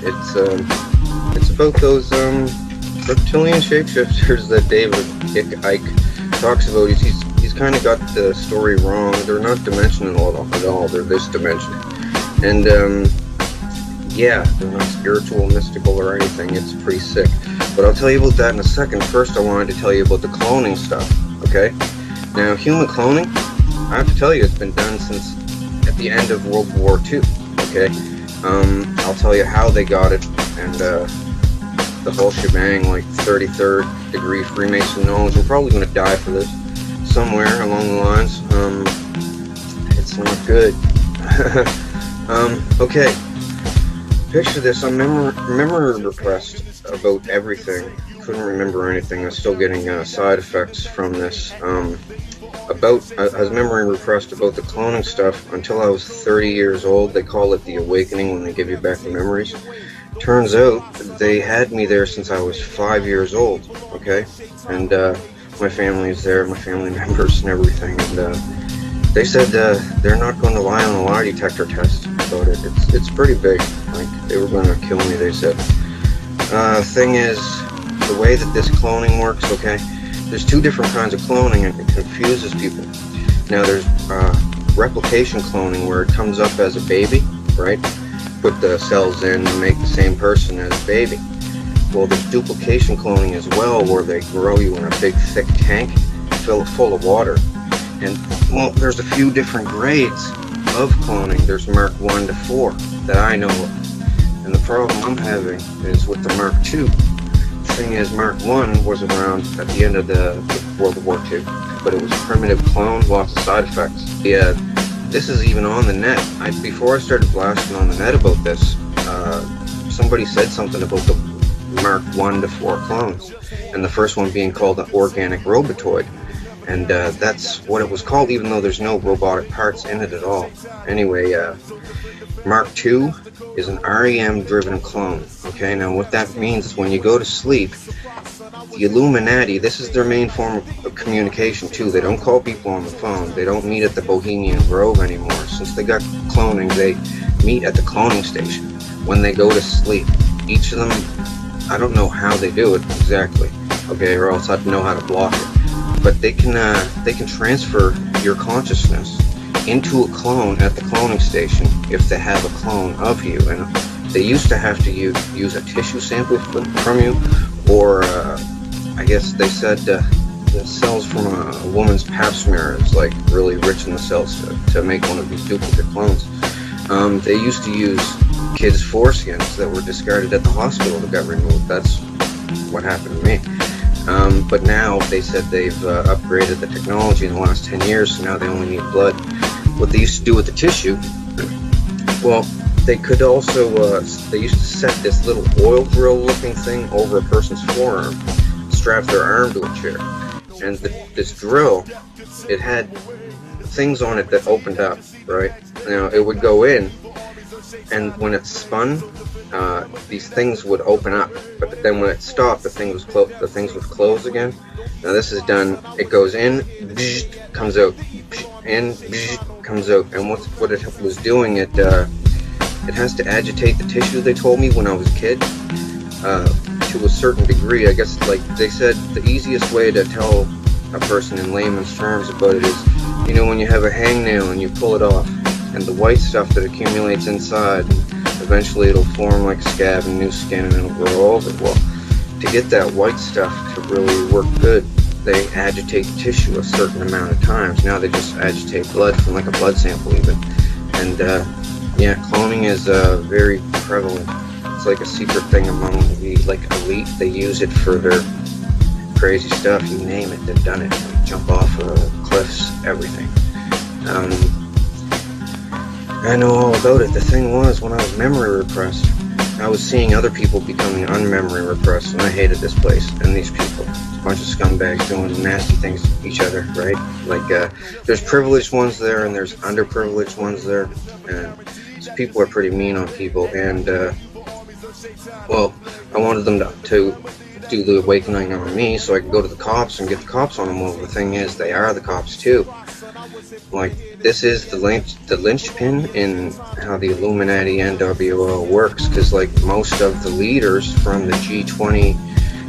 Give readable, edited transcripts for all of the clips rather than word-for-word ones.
It's about those reptilian shapeshifters that David Icke talks about. He's kind of got the story wrong. They're not dimensional at all. They're this dimension, and yeah, they're not spiritual, mystical, or anything. It's pretty sick. But I'll tell you about that in a second. First, I wanted to tell you about the cloning stuff. Okay? Now, human cloning, I have to tell you, it's been done since at the end of World War II. Okay? I'll tell you how they got it, and the whole shebang, like 33rd degree Freemason knowledge. I'm probably going to die for this somewhere along the lines. It's not good. Okay. Picture this. I'm memory repressed about everything. Couldn't remember anything. I'm still getting side effects from this. I was memory repressed about the cloning stuff until I was 30 years old. They call it the awakening when they give you back the memories. Turns out they had me there since I was 5 years old. Okay, and my family is there, my family members and everything, and they said they're not going to lie on a lie detector test about it. It's pretty big. Like, they were going to kill me, they said. Thing is, the way that this cloning works, okay, there's two different kinds of cloning, and it confuses people. Now, there's replication cloning, where it comes up as a baby, right? Put the cells in and make the same person as a baby. Well, there's duplication cloning as well, where they grow you in a big, thick tank, fill it full of water. And, well, there's a few different grades of cloning. There's Mark 1 to 4 that I know of. And the problem I'm having is with the Mark 2. The thing is, Mark 1 was around at the end of the World War II, but it was a primitive clone, lots of side effects. Yeah, this is even on the net. Before I started blasting on the net about this, somebody said something about the Mark 1 to 4 clones, and the first one being called an organic robotoid. And that's what it was called, even though there's no robotic parts in it at all. Anyway, Mark II is an REM-driven clone. Okay, now what that means is when you go to sleep, the Illuminati, this is their main form of communication too. They don't call people on the phone. They don't meet at the Bohemian Grove anymore. Since they got cloning, they meet at the cloning station when they go to sleep. Each of them, I don't know how they do it exactly, okay, or else I'd know how to block it. But they can transfer your consciousness into a clone at the cloning station if they have a clone of you. And they used to have to use a tissue sample from you, or I guess they said the cells from a woman's pap smear is like really rich in the cells to make one of these duplicate clones. They used to use kids' foreskins that were discarded at the hospital that got removed. That's what happened to me. But now they said they've upgraded the technology in the last 10 years, so now they only need blood. What they used to do with the tissue, well, they could also, they used to set this little oil drill looking thing over a person's forearm, strap their arm to a chair. And this drill, it had things on it that opened up, right? Now, it would go in, and when it spun, these things would open up, but then when it stopped, the things would close again. Now this is done, it goes in, comes out, in, comes out, and what it was doing, it has to agitate the tissue, they told me when I was a kid, to a certain degree. I guess, like they said, the easiest way to tell a person in layman's terms about it is, you know, when you have a hangnail and you pull it off, and the white stuff that accumulates inside, eventually it'll form like a scab and new skin, and it'll grow over. Well, to get that white stuff to really work good, they agitate tissue a certain amount of times. Now they just agitate blood from like a blood sample even. And yeah, cloning is very prevalent. It's like a secret thing among the like elite. They use it for their crazy stuff. You name it, they've done it. Like jump off cliffs, everything. I know all about it. The thing was, when I was memory repressed, I was seeing other people becoming unmemory repressed, and I hated this place and these people. It's a bunch of scumbags doing nasty things to each other, right? Like, there's privileged ones there, and there's underprivileged ones there, and so people are pretty mean on people, and, well, I wanted them to do the awakening on me so I can go to the cops and get the cops on them. Well, the thing is, they are the cops too. Like, this is the linchpin in how the Illuminati NWO works, because like most of the leaders from the G20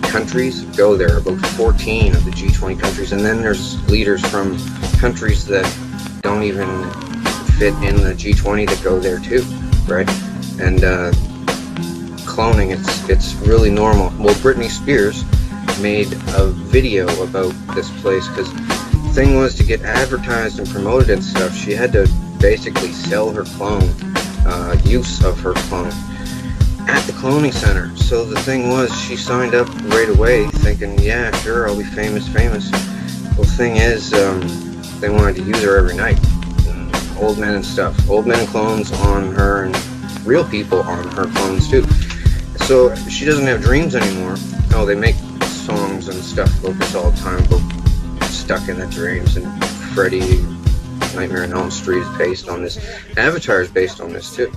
countries go there, about 14 of the G20 countries, and then there's leaders from countries that don't even fit in the G20 that go there too, right? And cloning, it's really normal. Well, Britney Spears made a video about this place, because the thing was, to get advertised and promoted and stuff, she had to basically sell her clone, use of her clone, at the cloning center. So the thing was, she signed up right away thinking, yeah, sure, I'll be famous. Well, the thing is, they wanted to use her every night. Old men and stuff. Old men and clones on her, and real people on her clones too. So she doesn't have dreams anymore. Oh, they make songs and stuff about this all the time, about Stuck in the Dreams, and Freddy, Nightmare on Elm Street is based on this. Avatar is based on this too.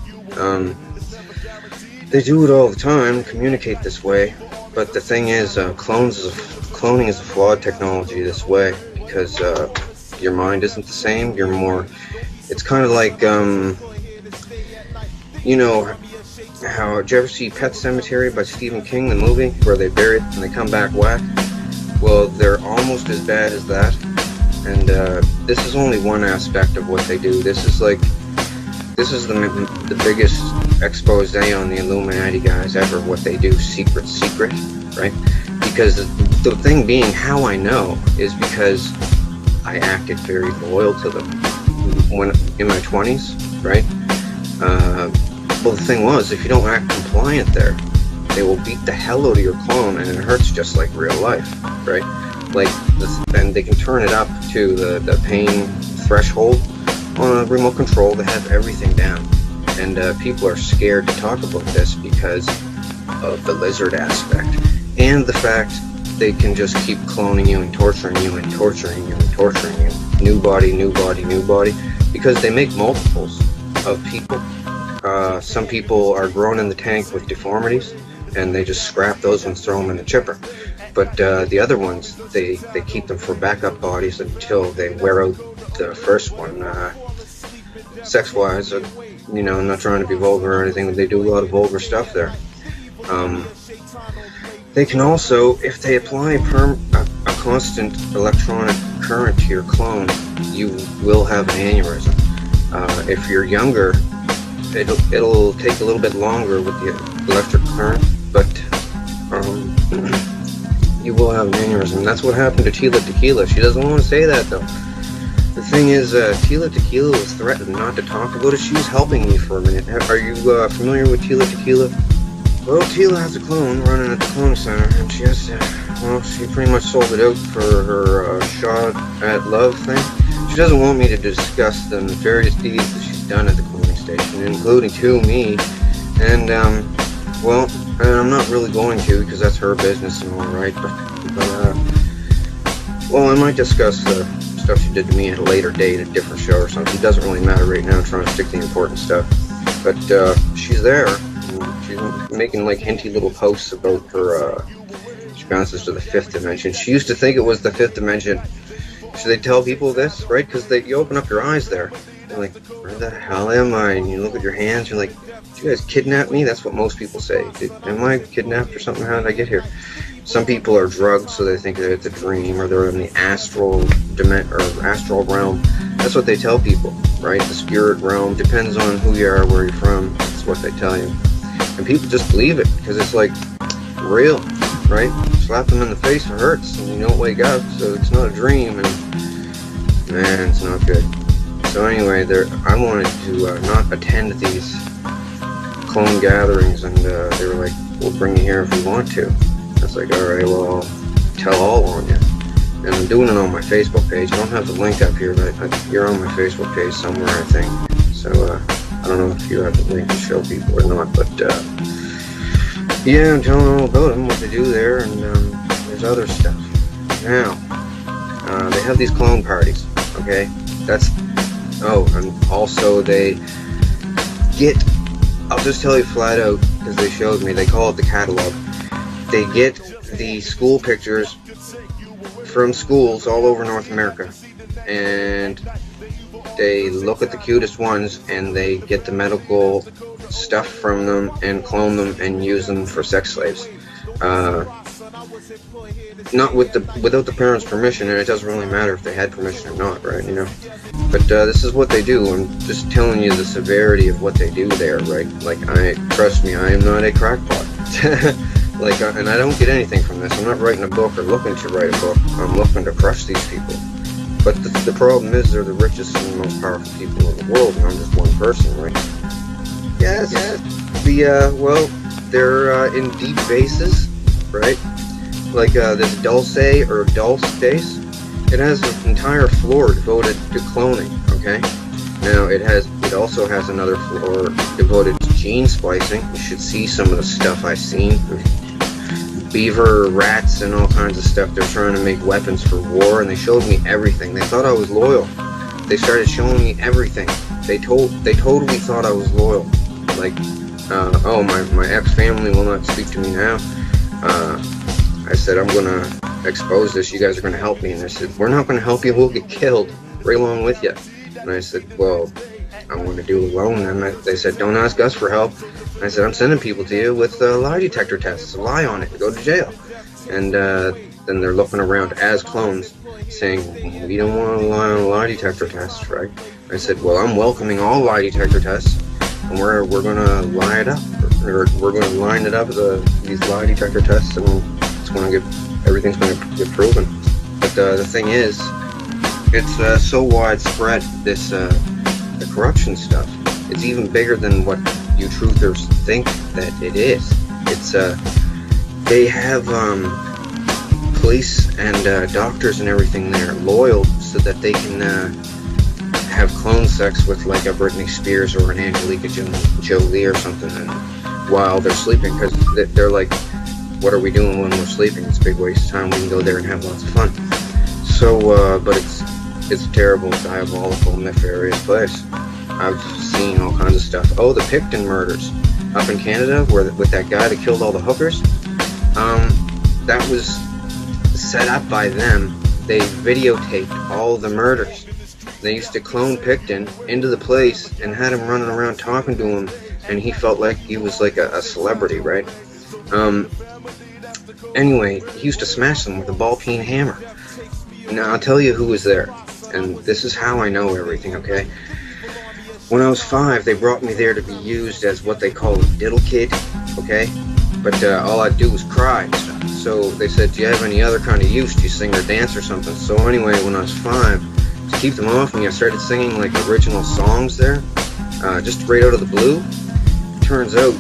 They do it all the time, communicate this way. But the thing is, cloning is a flawed technology this way, because your mind isn't the same. You're more. It's kind of like, you know, how, did you ever see Pet Sematary by Stephen King, the movie, where they bury it and they come back whack? Well, they're almost as bad as that. And this is only one aspect of what they do. This is the biggest expose on the Illuminati guys ever, what they do, secret, right? Because the thing being, how I know is because I acted very loyal to them when in my 20s, right? Well, the thing was, if you don't act compliant there, they will beat the hell out of your clone, and it hurts just like real life, right? Like, and they can turn it up to the pain threshold on a remote control. They have everything down, and people are scared to talk about this because of the lizard aspect, and the fact they can just keep cloning you and torturing you and torturing you and torturing you. New body, because they make multiples of people. Some people are grown in the tank with deformities, and they just scrap those ones, throw them in the chipper. But the other ones, they keep them for backup bodies until they wear out the first one. Sex-wise, you know, I'm not trying to be vulgar or anything, but they do a lot of vulgar stuff there. They can also, if they apply a constant electronic current to your clone, you will have an aneurysm. If you're younger, it'll take a little bit longer with the electric current, but you will have an aneurysm. That's what happened to Tila Tequila. She doesn't want to say that though. The thing is, Tila Tequila was threatened not to talk about it. She was helping me for a minute. Are you familiar with Tila Tequila? Well, Tila has a clone running at the clone center, and she has to, well, she pretty much sold it out for her shot at love thing. She doesn't want me to discuss the nefarious deeds that she's done at the cloning station, including to me, and, well, I'm not really going to, because that's her business and all right, but well, I might discuss the stuff she did to me at a later date, a different show or something. It doesn't really matter right now. I'm trying to stick to the important stuff, but she's there. She's making like hinty little posts about her, she bounces to the 5th dimension. She used to think it was the 5th dimension. Should they tell people this, right? Because you open up your eyes there. You're like, where the hell am I? And you look at your hands, you're like, did you guys kidnap me? That's what most people say. Am I kidnapped or something? How did I get here? Some people are drugged, so they think that it's a dream, or they're in the astral realm. That's what they tell people, right? The spirit realm. Depends on who you are, where you're from. That's what they tell you. And people just believe it, because it's like real, right? Slap them in the face, it hurts, and you don't wake up, so it's not a dream, and man, it's not good. So anyway, I wanted to not attend these clone gatherings, and they were like, we'll bring you here if we want to. I was like, alright, well, I'll tell all on you. And I'm doing it on my Facebook page. I don't have the link up here, but you're on my Facebook page somewhere, I think. So, I don't know if you have the link to show people or not, but, yeah, I'm telling all about them, what they do there, and there's other stuff. Now, they have these clone parties, okay? And also they get, I'll just tell you flat out, because they showed me, they call it the catalog. They get the school pictures from schools all over North America, and they look at the cutest ones and they get the medical stuff from them and clone them and use them for sex slaves. Not without the parents' permission, and it doesn't really matter if they had permission or not, right? You know. But this is what they do. I'm just telling you the severity of what they do there, right? Like, trust me, I am not a crackpot. Like, and I don't get anything from this. I'm not writing a book or looking to write a book. I'm looking to crush these people. But the problem is they're the richest and most powerful people in the world, and I'm just one person, right? Yes. Well, they're in deep bases, right? Like this Dulce or Dulce base. It has an entire floor devoted to cloning, okay? Now, it also has another floor devoted to gene splicing. You should see some of the stuff I've seen. Beaver, rats, and all kinds of stuff. They're trying to make weapons for war, and they showed me everything. They thought I was loyal. They started showing me everything. They totally thought I was loyal. Like, oh, my ex-family will not speak to me now. I said, I'm going to expose this. You guys are going to help me. And they said, we're not going to help you. We'll get killed right along with you. And I said, well, I'm going to do it alone. And they said, don't ask us for help. And I said, I'm sending people to you with lie detector tests. Lie on it and go to jail. And then they're looking around as clones saying, we don't want to lie on a lie detector test, right? I said, well, I'm welcoming all lie detector tests. And we're going to line it up. We're going to line it up, these lie detector tests, and everything's going to get proven. But the thing is, it's so widespread, the corruption stuff. It's even bigger than what you truthers think that it is. It's they have police and doctors and everything there loyal so that they can have clone sex with like a Britney Spears or an Angelica Jolie or something, and while they're sleeping, because they're like, what are we doing when we're sleeping? It's a big waste of time. We can go there and have lots of fun. So, but it's a terrible, diabolical, nefarious place. I've seen all kinds of stuff. Oh, the Picton murders up in Canada, with that guy that killed all the hookers. That was set up by them. They videotaped all the murders. They used to clone Picton into the place and had him running around talking to him, and he felt like he was like a celebrity, right? Anyway, he used to smash them with a ball-peen hammer. Now, I'll tell you who was there, and this is how I know everything, okay? When I was 5, they brought me there to be used as what they call a diddle kid, okay? But all I'd do was cry and stuff. So they said, do you have any other kind of use? Do you sing or dance or something? So anyway, when I was 5, to keep them off me, I started singing like original songs there, just right out of the blue. Turns out,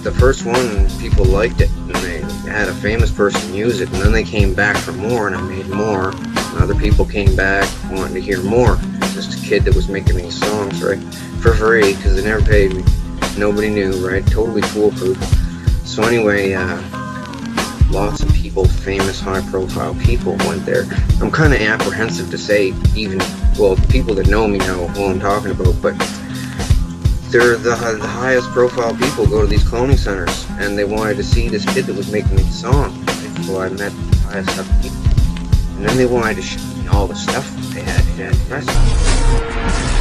the first one, people liked it, and they had a famous person use it, and then they came back for more, and I made more, and other people came back wanting to hear more. Just a kid that was making these songs, right, for free, because they never paid me. Nobody knew, right, totally foolproof. So anyway, lots of people, famous, high-profile people went there. I'm kind of apprehensive to say, even, well, people that know me know who I'm talking about, but they're the highest profile people go to these cloning centers, and they wanted to see this kid that was making these songs. So I met the highest up people, and then they wanted to show me all the stuff that they had present.